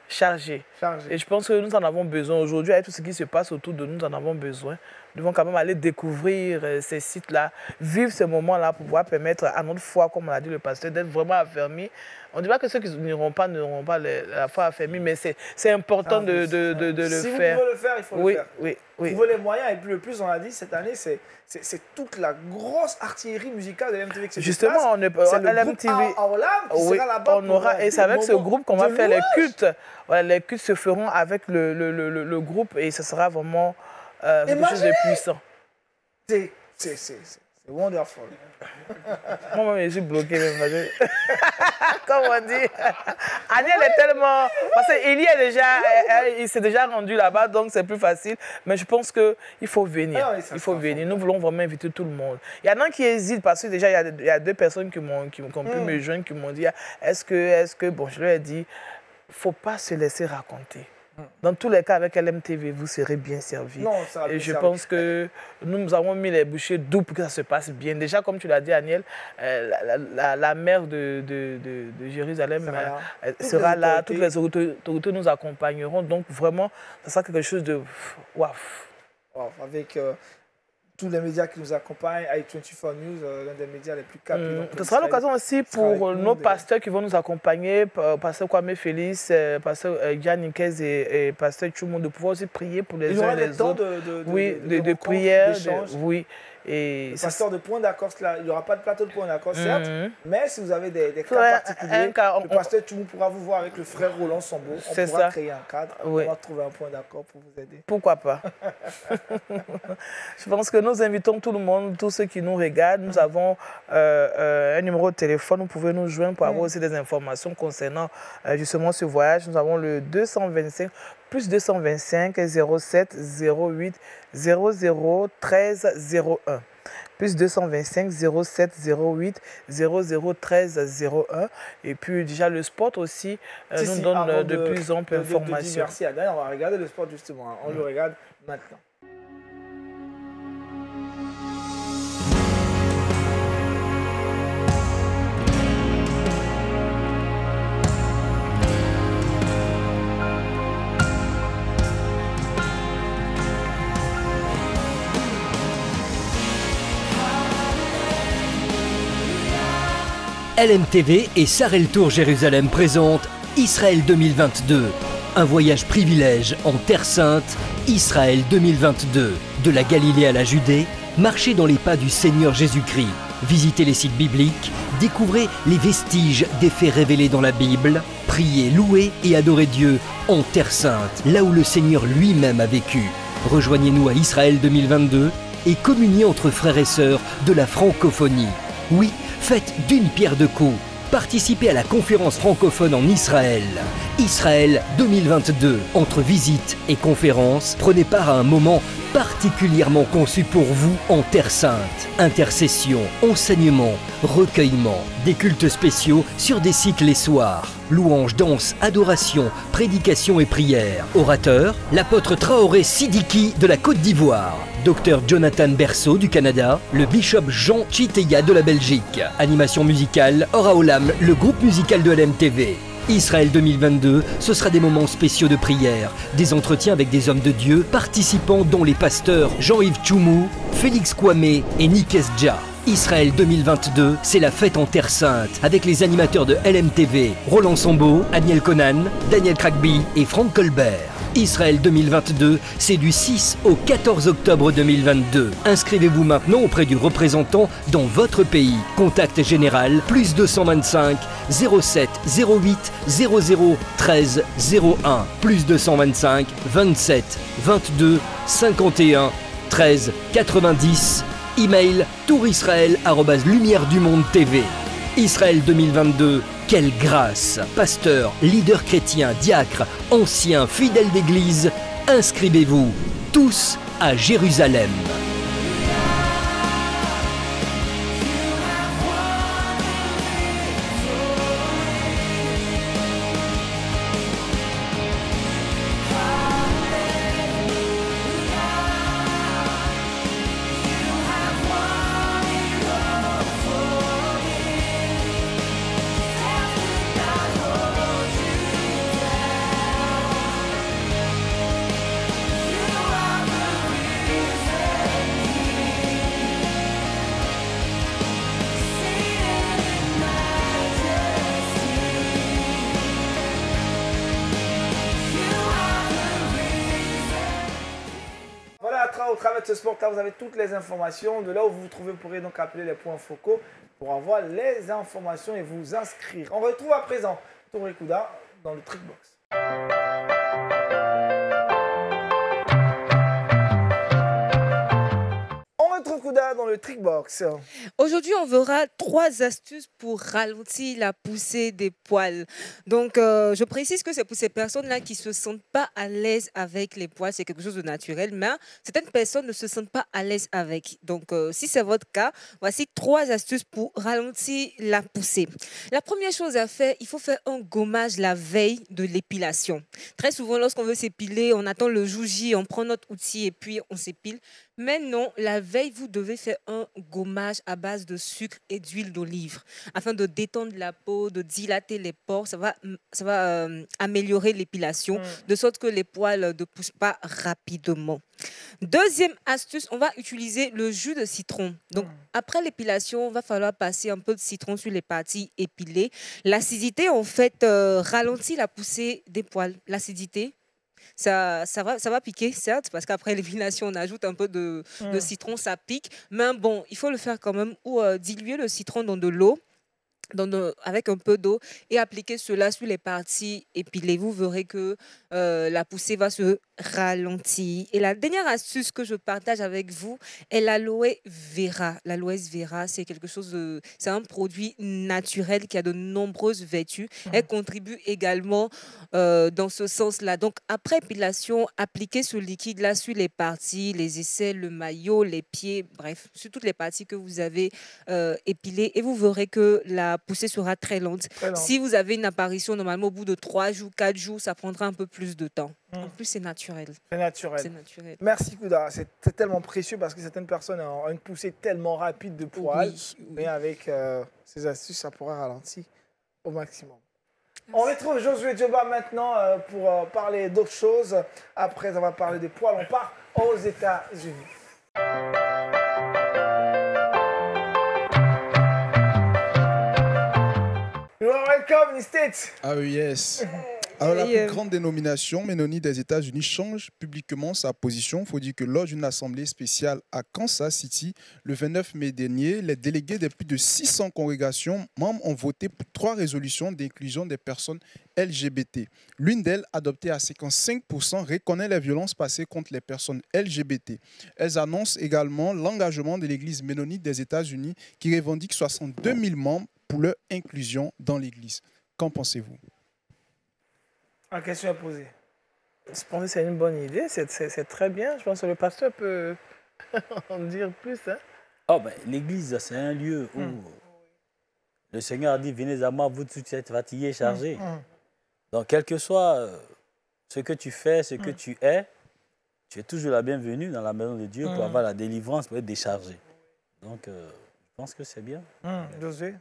S5: Chargé. Et je pense que nous en avons besoin aujourd'hui, avec tout ce qui se passe autour de nous, nous en avons besoin. Nous devons quand même aller découvrir ces sites-là, vivre ces moments-là pour pouvoir permettre à notre foi, comme l'a dit le pasteur, d'être vraiment affermis. On ne dit pas que ceux qui n'auront pas la foi affermie, mais c'est important de le faire.
S1: Si vous pouvez le faire, il faut le faire.
S5: Oui.
S1: Vous voulez les moyens, et puis le plus, on l'a dit, cette année, c'est toute la grosse artillerie musicale de l'MTV qui se
S5: justement,
S1: déplace. C'est le groupe qui sera là-bas.
S5: Et c'est avec ce groupe qu'on va faire les cultes. Voilà, les cultes se feront avec le groupe et ce sera vraiment quelque chose de puissant.
S1: C'est wonderful.
S5: Moi, je suis bloqué. Comme on dit. Aniel est tellement... Parce qu'il s'est déjà rendu là-bas, donc c'est plus facile. Mais je pense qu'il faut venir. Il faut venir. Nous voulons vraiment inviter tout le monde. Il y en a qui hésitent parce que déjà, il y a 2 personnes qui ont pu me joindre, qui m'ont dit, est-ce que... Bon, je leur ai dit, il ne faut pas se laisser raconter. Dans tous les cas, avec LMTV, vous serez bien servi. Et je pense que nous avons mis les bouchées doubles pour que ça se passe bien. Déjà, comme tu l'as dit, Aniel, la mère de Jérusalem sera là. Toutes les autorités nous accompagneront. Donc, vraiment, ça sera quelque chose de... Waouh!
S1: Avec tous les médias qui nous accompagnent, i24 News, l'un des médias les plus capés.
S5: Ce sera l'occasion aussi pour nos pasteurs qui vont nous accompagner, pasteur Kwame Félix, pasteur Gian Nikez et pasteur Choumo, de pouvoir aussi prier pour les uns et les autres.
S1: De
S5: prière.
S1: d'échange.
S5: Oui. Et
S1: le pasteur de point d'accord, il n'y aura pas de plateau de point d'accord, certes, mais si vous avez des cas particuliers, le pasteur Tchoumou pourra vous voir avec le frère Roland Sambo. On pourra créer un cadre, on va trouver un point d'accord pour vous aider.
S5: Pourquoi pas? Je pense que nous invitons tout le monde, tous ceux qui nous regardent. Nous avons un numéro de téléphone, vous pouvez nous joindre pour avoir aussi des informations concernant justement ce voyage. Nous avons le 225 plus 225 07 08 00 13 01. Plus 225 07 08 00 13 01. Et puis déjà le sport aussi nous donne de plus en plus d'informations.
S1: Merci Adrien, on va regarder le sport justement. Hein. On le regarde maintenant.
S14: LMTV et Sarel Tour Jérusalem présentent Israël 2022. Un voyage privilège en Terre Sainte, Israël 2022. De la Galilée à la Judée, marchez dans les pas du Seigneur Jésus-Christ. Visitez les sites bibliques, découvrez les vestiges des faits révélés dans la Bible, priez, louez et adorez Dieu en Terre Sainte, là où le Seigneur lui-même a vécu. Rejoignez-nous à Israël 2022 et communiez entre frères et sœurs de la francophonie. Oui, faites d'une pierre deux coups. Participez à la conférence francophone en Israël. Israël 2022. Entre visites et conférences, prenez part à un moment particulièrement conçu pour vous en Terre Sainte. Intercession, enseignement, recueillement, des cultes spéciaux sur des sites les soirs. Louanges, danse, adoration, prédication et prière. Orateur, l'apôtre Traoré Sidiki de la Côte d'Ivoire. Docteur Jonathan Berceau du Canada, le bishop Jean Chiteya de la Belgique. Animation musicale, Ora Olam, le groupe musical de LMTV. Israël 2022, ce sera des moments spéciaux de prière, des entretiens avec des hommes de Dieu, participants dont les pasteurs Jean-Yves Tchoumou, Félix Kwame et Nikes Dja. Israël 2022, c'est la fête en Terre Sainte, avec les animateurs de LMTV, Roland Sambo, Aniel Conan, Daniel Kragby et Franck Colbert. Israël 2022, c'est du 6 au 14 octobre 2022. Inscrivez-vous maintenant auprès du représentant dans votre pays. Contact général, plus 225 07 08 00 13 01, plus 225 27 22 51 13 90. Email tourisraël@lumièredumonde.tv. Israël 2022, quelle grâce! Pasteur, leader chrétien, diacre, ancien, fidèle d'église, inscrivez-vous tous à Jérusalem.
S1: Au travers de ce sport-là, vous avez toutes les informations. De là où vous vous trouvez, vous pourrez donc appeler les points focaux pour avoir les informations et vous inscrire. On retrouve à présent Touré Kouda dans le Trickbox. Kouda dans le Trickbox.
S4: Aujourd'hui, on verra 3 astuces pour ralentir la poussée des poils. Donc, je précise que c'est pour ces personnes-là qui ne se sentent pas à l'aise avec les poils. C'est quelque chose de naturel, mais certaines personnes ne se sentent pas à l'aise avec. Donc, si c'est votre cas, voici 3 astuces pour ralentir la poussée. La première chose à faire, il faut faire un gommage la veille de l'épilation. Très souvent, lorsqu'on veut s'épiler, on attend le jour J, on prend notre outil et puis on s'épile. Mais non, la veille, vous devez faire un gommage à base de sucre et d'huile d'olive afin de détendre la peau, de dilater les pores. Ça va améliorer l'épilation de sorte que les poils ne poussent pas rapidement. Deuxième astuce, on va utiliser le jus de citron. Donc, après l'épilation, il va falloir passer un peu de citron sur les parties épilées. L'acidité, en fait, ralentit la poussée des poils. L'acidité, ça va piquer, certes, parce qu'après l'élimination, on ajoute un peu de citron, ça pique. Mais bon, il faut le faire quand même, ou diluer le citron dans de l'eau, avec un peu d'eau, et appliquer cela sur les parties épilées. Vous verrez que la poussée va se ralentir. Et la dernière astuce que je partage avec vous est l'aloe vera. L'aloe vera, c'est quelque chose c'est un produit naturel qui a de nombreuses vertus. Elle contribue également dans ce sens-là. Donc, après épilation, appliquez ce liquide-là sur les parties, les aisselles, le maillot, les pieds, bref, sur toutes les parties que vous avez épilées, et vous verrez que la poussée sera très lente. Si vous avez une apparition, normalement, au bout de 3 jours, 4 jours, ça prendra un peu plus de temps. En plus, c'est naturel.
S1: C'est naturel.
S4: C'est naturel.
S1: Merci, Kouda. C'est tellement précieux parce que certaines personnes ont une poussée tellement rapide de poils. Mais avec ces astuces, ça pourra ralentir au maximum. On retrouve Josué Djoba maintenant pour parler d'autres choses. Après, on va parler des poils. On part aux États-Unis. You are welcome in the States.
S3: Ah oui, yes. Alors, la plus grande dénomination Mennonite des États-Unis change publiquement sa position. Il faut dire que lors d'une assemblée spéciale à Kansas City, le 29 mai dernier, les délégués de plus de 600 congrégations membres ont voté pour 3 résolutions d'inclusion des personnes LGBT. L'une d'elles, adoptée à 55%, reconnaît les violences passées contre les personnes LGBT. Elles annoncent également l'engagement de l'Église Mennonite des États-Unis qui revendique 62 000 membres pour leur inclusion dans l'Église. Qu'en pensez-vous?
S1: La question est posée.
S5: Je pense que c'est une bonne idée, c'est très bien. Je pense que le pasteur peut en dire plus. Hein?
S2: Oh, ben, l'église, c'est un lieu où le Seigneur a dit, venez à moi, vous tous êtes fatigués, chargés. Donc, quel que soit ce que tu fais, ce que tu es toujours la bienvenue dans la maison de Dieu pour avoir la délivrance, pour être déchargé. Donc, je pense que c'est bien.
S1: Josué?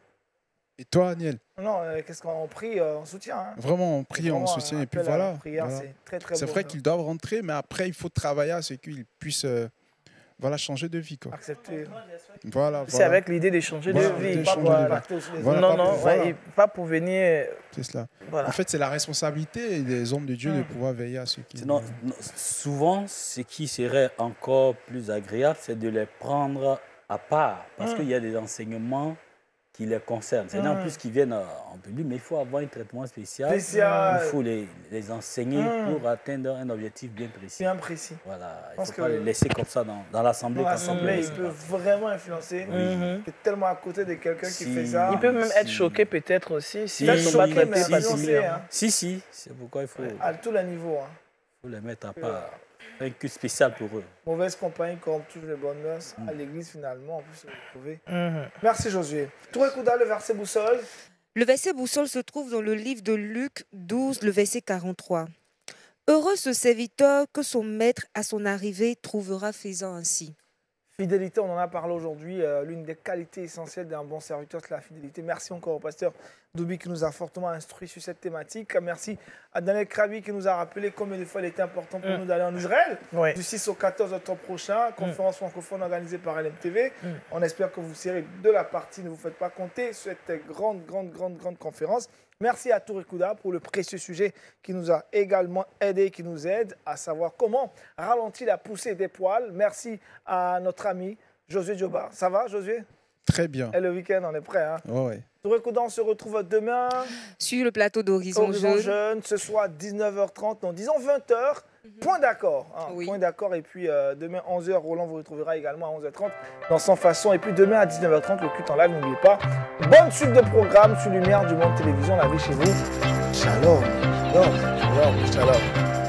S3: Et toi, Aniel?
S1: Non, qu'est-ce qu'on prie en soutien, hein?
S3: Vraiment, on prie en soutien. Et puis voilà.
S1: C'est très, très
S3: c'est vrai qu'ils doivent rentrer, mais après, il faut travailler à ce qu'ils puissent changer de vie. Quoi.
S1: Accepter.
S3: Voilà.
S5: C'est avec l'idée de changer de vie. Pas pour venir.
S3: C'est cela.
S5: Voilà.
S3: En fait, c'est la responsabilité des hommes de Dieu de pouvoir veiller à ce qui.
S2: Sinon, souvent, ce qui serait encore plus agréable, c'est de les prendre à part. Parce qu'il y a des enseignements qui les concernent. C'est en plus qui viennent en public, mais il faut avoir un traitement spécial. Il faut les enseigner pour atteindre un objectif bien précis.
S1: Bien précis.
S2: Voilà. Il ne faut pas les laisser comme ça dans l'assemblée.
S1: Dans l'assemblée, ils peuvent vraiment influencer. Tu es tellement à côté de quelqu'un qui fait ça.
S5: Ils peuvent même être choqués peut-être aussi.
S1: Si
S2: c'est pourquoi il faut...
S1: À tous les niveaux.
S2: Il faut les mettre à part. Un culte spécial pour eux.
S1: Mauvaise compagnie corrompt toujours les bonnes mœurs. À l'église, finalement, on peut se retrouver. Merci, Josué. Touré Kouda, le verset boussole.
S4: Le verset boussole se trouve dans le livre de Luc 12, le verset 43. Heureux ce serviteur que son maître, à son arrivée, trouvera faisant ainsi.
S1: Fidélité, on en a parlé aujourd'hui. L'une des qualités essentielles d'un bon serviteur, c'est la fidélité. Merci encore au pasteur Doubi qui nous a fortement instruit sur cette thématique. Merci à Daniel Krabi qui nous a rappelé combien de fois il était important pour nous d'aller en Israël. Du 6 au 14 octobre prochain, conférence francophone organisée par LMTV. On espère que vous serez de la partie, ne vous faites pas compter sur cette grande conférence. Merci à Touré Kouda pour le précieux sujet qui nous a également aidé, qui nous aide à savoir comment ralentir la poussée des poils. Merci à notre ami Josué Djoba. Ça va, Josué?
S3: Très bien.
S1: Et le week-end, on est prêt, hein?
S3: Ouais.
S1: Touré Kouda, on se retrouve demain
S4: sur le plateau d'Horizon
S1: Jeune. Ce soir, 19h30, non, disons 20h. Point d'accord. Point d'accord. Et puis demain, 11h, Roland vous retrouvera également à 11h30 dans Sans Façon. Et puis demain, à 19h30, le culte en live, n'oubliez pas. Bonne suite de programme sur Lumière du Monde Télévision. La vie chez vous. Shalom. Shalom. Shalom.